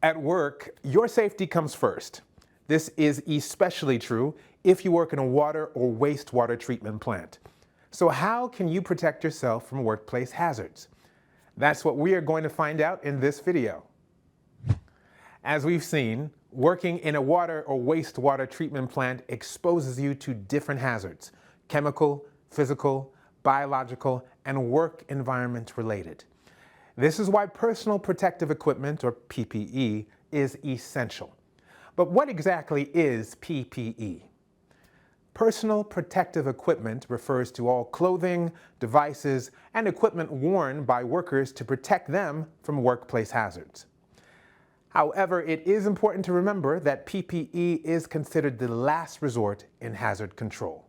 At work, your safety comes first. This is especially true if you work in a water or wastewater treatment plant. So how can you protect yourself from workplace hazards? That's what we are going to find out in this video. As we've seen, working in a water or wastewater treatment plant exposes you to different hazards: chemical, physical, biological, and work environment related. This is why personal protective equipment, or PPE, is essential. But what exactly is PPE? Personal protective equipment refers to all clothing, devices, and equipment worn by workers to protect them from workplace hazards. However, it is important to remember that PPE is considered the last resort in hazard control.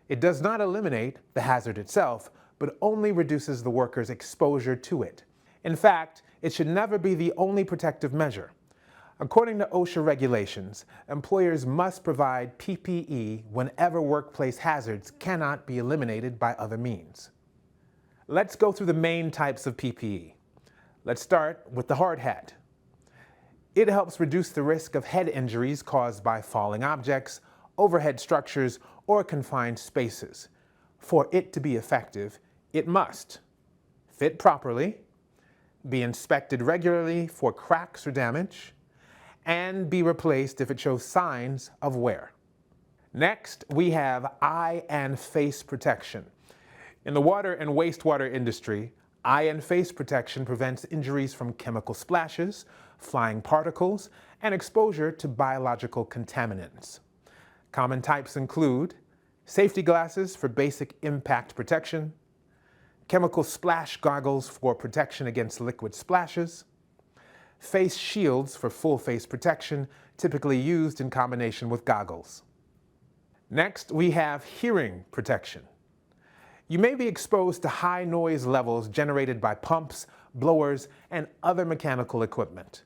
It does not eliminate the hazard itself, but only reduces the worker's exposure to it. In fact, it should never be the only protective measure. According to OSHA regulations, employers must provide PPE whenever workplace hazards cannot be eliminated by other means. Let's go through the main types of PPE. Let's start with the hard hat. It helps reduce the risk of head injuries caused by falling objects, overhead structures, or confined spaces. For it to be effective, it must fit properly, be inspected regularly for cracks or damage, and be replaced if it shows signs of wear. Next, we have eye and face protection. In the water and wastewater industry, eye and face protection prevents injuries from chemical splashes, flying particles, and exposure to biological contaminants. Common types include safety glasses for basic impact protection, chemical splash goggles for protection against liquid splashes, face shields for full face protection, typically used in combination with goggles. Next, we have hearing protection. You may be exposed to high noise levels generated by pumps, blowers, and other mechanical equipment.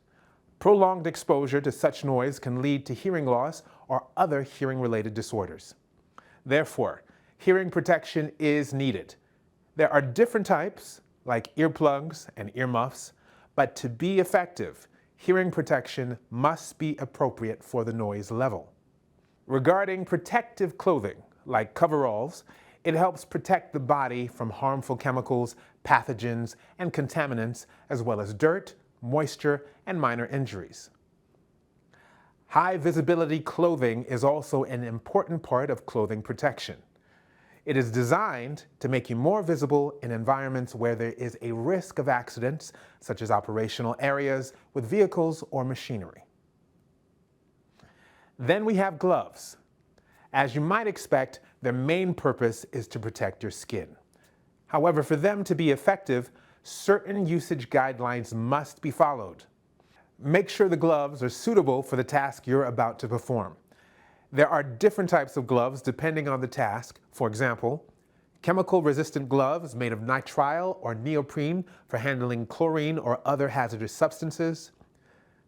Prolonged exposure to such noise can lead to hearing loss or other hearing-related disorders. Therefore, hearing protection is needed. There are different types, like earplugs and earmuffs, but to be effective, hearing protection must be appropriate for the noise level. Regarding protective clothing, like coveralls, it helps protect the body from harmful chemicals, pathogens, and contaminants, as well as dirt, moisture, and minor injuries. High visibility clothing is also an important part of clothing protection. It is designed to make you more visible in environments where there is a risk of accidents, such as operational areas with vehicles or machinery. Then we have gloves. As you might expect, their main purpose is to protect your skin. However, for them to be effective, certain usage guidelines must be followed. Make sure the gloves are suitable for the task you're about to perform. There are different types of gloves depending on the task. For example, chemical-resistant gloves made of nitrile or neoprene for handling chlorine or other hazardous substances,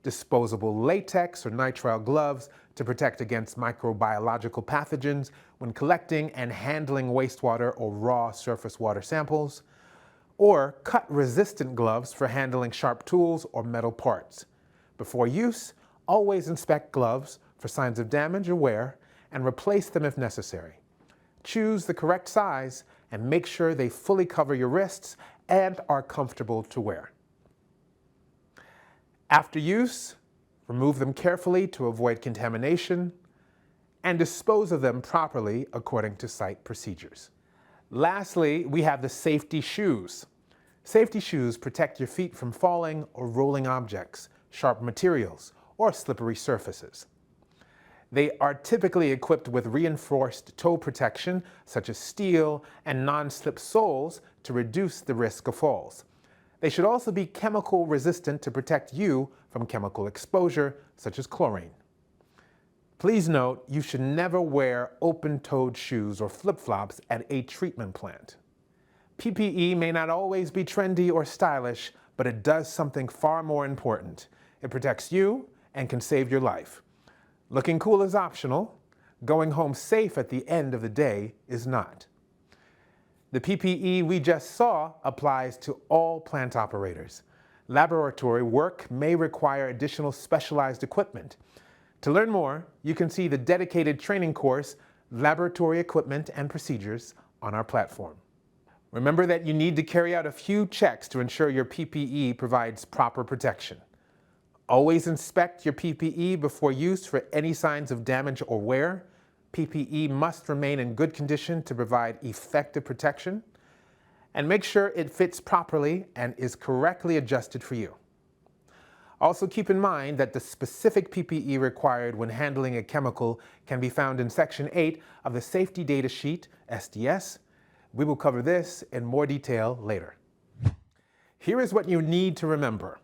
disposable latex or nitrile gloves to protect against microbiological pathogens when collecting and handling wastewater or raw surface water samples, or cut-resistant gloves for handling sharp tools or metal parts. Before use, always inspect gloves for signs of damage or wear and replace them if necessary. Choose the correct size and make sure they fully cover your wrists and are comfortable to wear. After use, remove them carefully to avoid contamination and dispose of them properly according to site procedures. Lastly, we have the safety shoes. Safety shoes protect your feet from falling or rolling objects, sharp materials, or slippery surfaces. They are typically equipped with reinforced toe protection, such as steel and non-slip soles, to reduce the risk of falls. They should also be chemical resistant to protect you from chemical exposure, such as chlorine. Please note, you should never wear open-toed shoes or flip-flops at a treatment plant. PPE may not always be trendy or stylish, but it does something far more important. It protects you and can save your life. Looking cool is optional. Going home safe at the end of the day is not. The PPE we just saw applies to all plant operators. Laboratory work may require additional specialized equipment. To learn more, you can see the dedicated training course, Laboratory Equipment and Procedures, on our platform. Remember that you need to carry out a few checks to ensure your PPE provides proper protection. Always inspect your PPE before use for any signs of damage or wear. PPE must remain in good condition to provide effective protection. And make sure it fits properly and is correctly adjusted for you. Also keep in mind that the specific PPE required when handling a chemical can be found in Section 8 of the Safety Data Sheet, SDS. We will cover this in more detail later. Here is what you need to remember.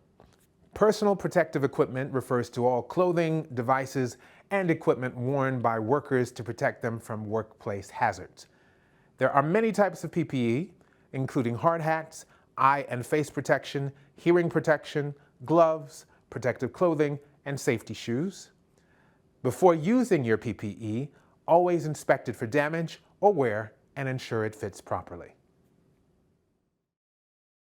Personal protective equipment refers to all clothing, devices, and equipment worn by workers to protect them from workplace hazards. There are many types of PPE, including hard hats, eye and face protection, hearing protection, gloves, protective clothing, and safety shoes. Before using your PPE, always inspect it for damage or wear and ensure it fits properly.